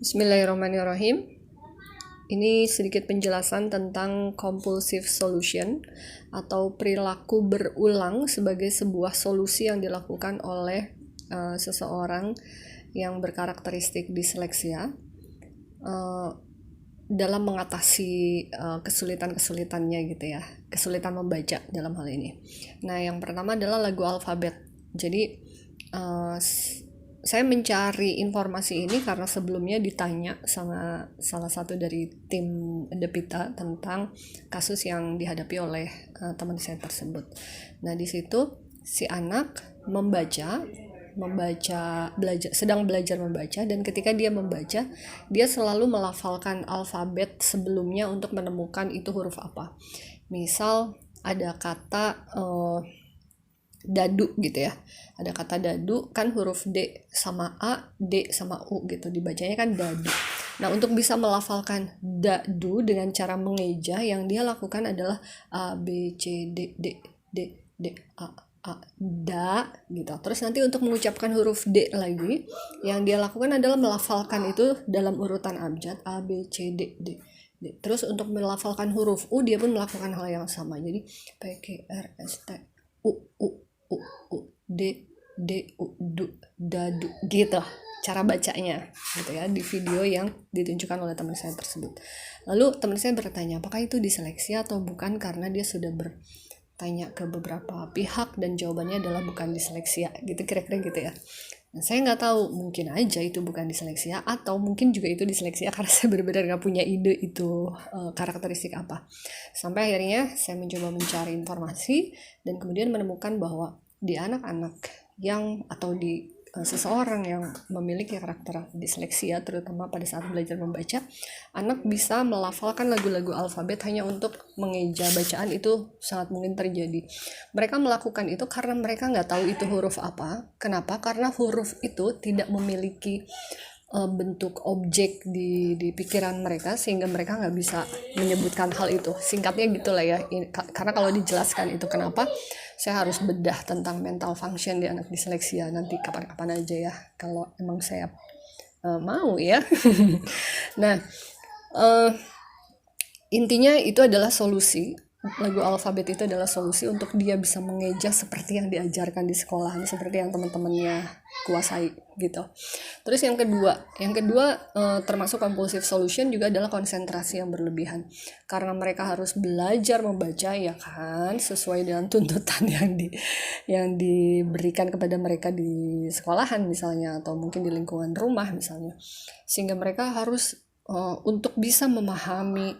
Bismillahirrahmanirrahim. Ini sedikit penjelasan tentang compulsive solution atau perilaku berulang sebagai sebuah solusi yang dilakukan oleh seseorang yang berkarakteristik disleksia dalam mengatasi kesulitan-kesulitannya gitu ya, kesulitan membaca dalam hal ini. Nah, yang pertama adalah lagu alfabet. Jadi saya mencari informasi ini karena sebelumnya ditanya sama salah satu dari tim Depita tentang kasus yang dihadapi oleh teman saya tersebut. Nah, di situ si anak sedang belajar membaca, dan ketika dia membaca, dia selalu melafalkan alfabet sebelumnya untuk menemukan itu huruf apa. Misal ada kata dadu gitu ya, ada kata dadu kan huruf D sama A, D sama U gitu, dibacanya kan dadu. Nah, untuk bisa melafalkan dadu dengan cara mengeja, yang dia lakukan adalah A, B, C, D, D, D, D, A, da gitu. Terus nanti untuk mengucapkan huruf D lagi, yang dia lakukan adalah melafalkan itu dalam urutan abjad A, B, C, D, D. Terus untuk melafalkan huruf U, dia pun melakukan hal yang sama. Jadi P, Q, R, S, T, U, D, U, du, dadu gitu cara bacanya gitu ya, di video yang ditunjukkan oleh teman saya tersebut. Lalu teman saya bertanya apakah itu disleksia atau bukan, karena dia sudah bertanya ke beberapa pihak dan jawabannya adalah bukan disleksia gitu, kira-kira gitu ya. Nah, saya nggak tahu, mungkin aja itu bukan disleksia, atau mungkin juga itu disleksia karena saya benar-benar nggak punya ide itu karakteristik apa. Sampai akhirnya saya mencoba mencari informasi dan kemudian menemukan bahwa di anak-anak yang atau di seseorang yang memiliki karakter disleksia, terutama pada saat belajar membaca, anak bisa melafalkan lagu-lagu alfabet hanya untuk mengeja bacaan, itu sangat mungkin terjadi. Mereka melakukan itu karena mereka nggak tahu itu huruf apa. Kenapa? Karena huruf itu tidak memiliki bentuk objek di pikiran mereka, sehingga mereka nggak bisa menyebutkan hal itu. Singkatnya gitulah ya. Karena kalau dijelaskan itu kenapa, saya harus bedah tentang mental function di anak disleksia nanti kapan-kapan aja ya, kalau emang saya mau ya. Nah, intinya itu adalah solusi. Lagu alfabet itu adalah solusi untuk dia bisa mengeja seperti yang diajarkan di sekolahan, seperti yang teman-temannya kuasai gitu. Terus yang kedua termasuk compulsive solution juga adalah konsentrasi yang berlebihan, karena mereka harus belajar membaca ya kan, sesuai dengan tuntutan yang diberikan kepada mereka di sekolahan misalnya, atau mungkin di lingkungan rumah misalnya, sehingga mereka harus untuk bisa memahami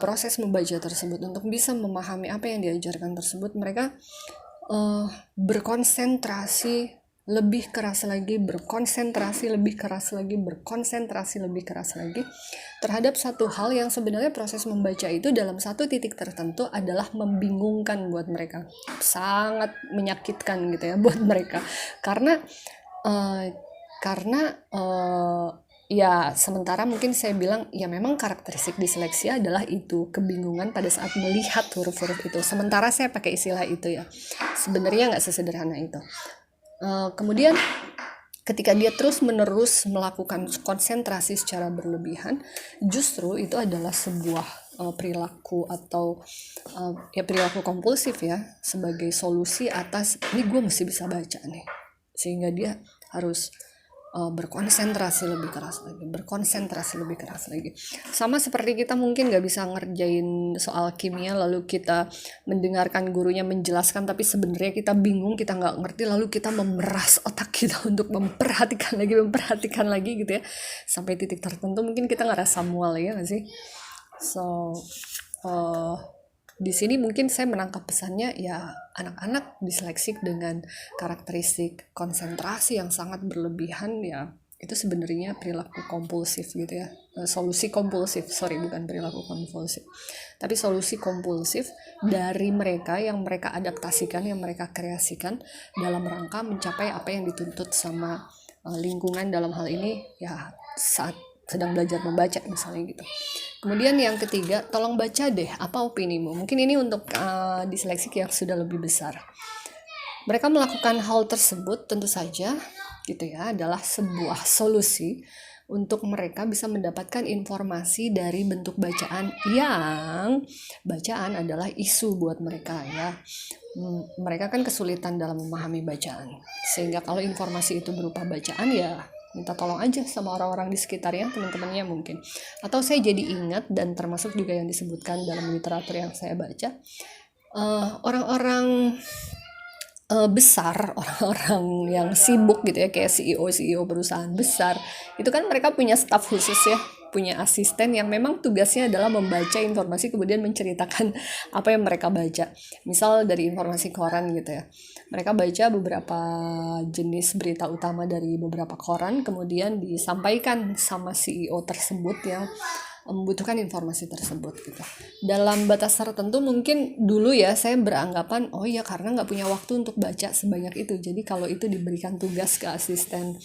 proses membaca tersebut, untuk bisa memahami apa yang diajarkan tersebut, mereka berkonsentrasi lebih keras lagi terhadap satu hal yang sebenarnya proses membaca itu dalam satu titik tertentu adalah membingungkan buat mereka, sangat menyakitkan gitu ya buat mereka, karena ya sementara mungkin saya bilang ya memang karakteristik disleksia adalah itu, kebingungan pada saat melihat huruf-huruf itu. Sementara saya pakai istilah itu ya, sebenarnya nggak sesederhana itu. Kemudian ketika dia terus-menerus melakukan konsentrasi secara berlebihan, justru itu adalah sebuah perilaku atau perilaku kompulsif ya, sebagai solusi atas ini gue mesti bisa baca nih, sehingga dia harus berkonsentrasi lebih keras lagi. Sama seperti kita mungkin gak bisa ngerjain soal kimia, lalu kita mendengarkan gurunya menjelaskan, tapi sebenarnya kita bingung, kita gak ngerti, lalu kita memeras otak kita untuk memperhatikan lagi gitu ya, sampai titik tertentu mungkin kita ngerasa mual ya gak sih. Di sini mungkin saya menangkap pesannya ya, anak-anak disleksik dengan karakteristik konsentrasi yang sangat berlebihan ya, itu sebenarnya perilaku kompulsif gitu ya, solusi kompulsif, bukan perilaku kompulsif, tapi solusi kompulsif dari mereka yang mereka adaptasikan, yang mereka kreasikan dalam rangka mencapai apa yang dituntut sama lingkungan, dalam hal ini ya saat sedang belajar membaca misalnya gitu. Kemudian yang ketiga, tolong baca deh, apa opinimu? Mungkin ini untuk disleksik yang sudah lebih besar. Mereka melakukan hal tersebut tentu saja gitu ya, adalah sebuah solusi untuk mereka bisa mendapatkan informasi dari bentuk bacaan yang bacaan adalah isu buat mereka ya. Mereka kan kesulitan dalam memahami bacaan, sehingga kalau informasi itu berupa bacaan ya minta tolong aja sama orang-orang di sekitarnya, teman-temannya mungkin. Atau saya jadi ingat, dan termasuk juga yang disebutkan dalam literatur yang saya baca, orang-orang besar, orang-orang yang sibuk gitu ya, kayak CEO perusahaan besar, itu kan mereka punya staf khusus ya, punya asisten yang memang tugasnya adalah membaca informasi kemudian menceritakan apa yang mereka baca. Misal dari informasi koran gitu ya, mereka baca beberapa jenis berita utama dari beberapa koran, kemudian disampaikan sama CEO tersebut yang membutuhkan informasi tersebut gitu. Dalam batas tertentu mungkin dulu ya saya beranggapan oh ya karena nggak punya waktu untuk baca sebanyak itu, jadi kalau itu diberikan tugas ke asistennya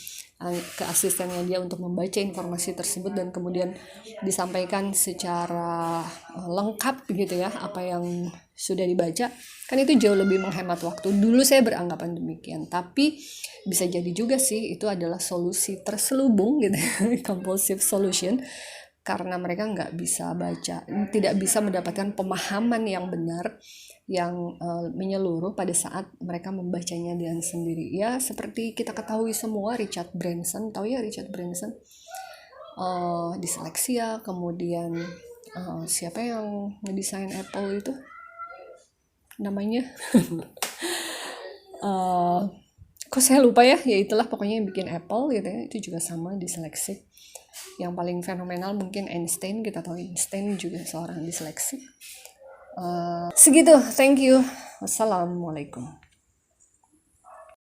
dia untuk membaca informasi tersebut dan kemudian disampaikan secara lengkap gitu ya apa yang sudah dibaca, kan itu jauh lebih menghemat waktu. Dulu saya beranggapan demikian, tapi bisa jadi juga sih itu adalah solusi terselubung gitu compulsive solution, karena mereka nggak bisa baca, tidak bisa mendapatkan pemahaman yang benar, yang menyeluruh pada saat mereka membacanya dengan sendiri. Ya seperti kita ketahui semua, Richard Branson, tahu ya Richard Branson, disleksia, kemudian siapa yang ngedesain Apple itu namanya kok saya lupa ya itulah pokoknya yang bikin Apple gitu ya, itu juga sama disleksik. Yang paling fenomenal mungkin Einstein, kita tahu Einstein juga seorang disleksik. Segitu, thank you, wassalamualaikum.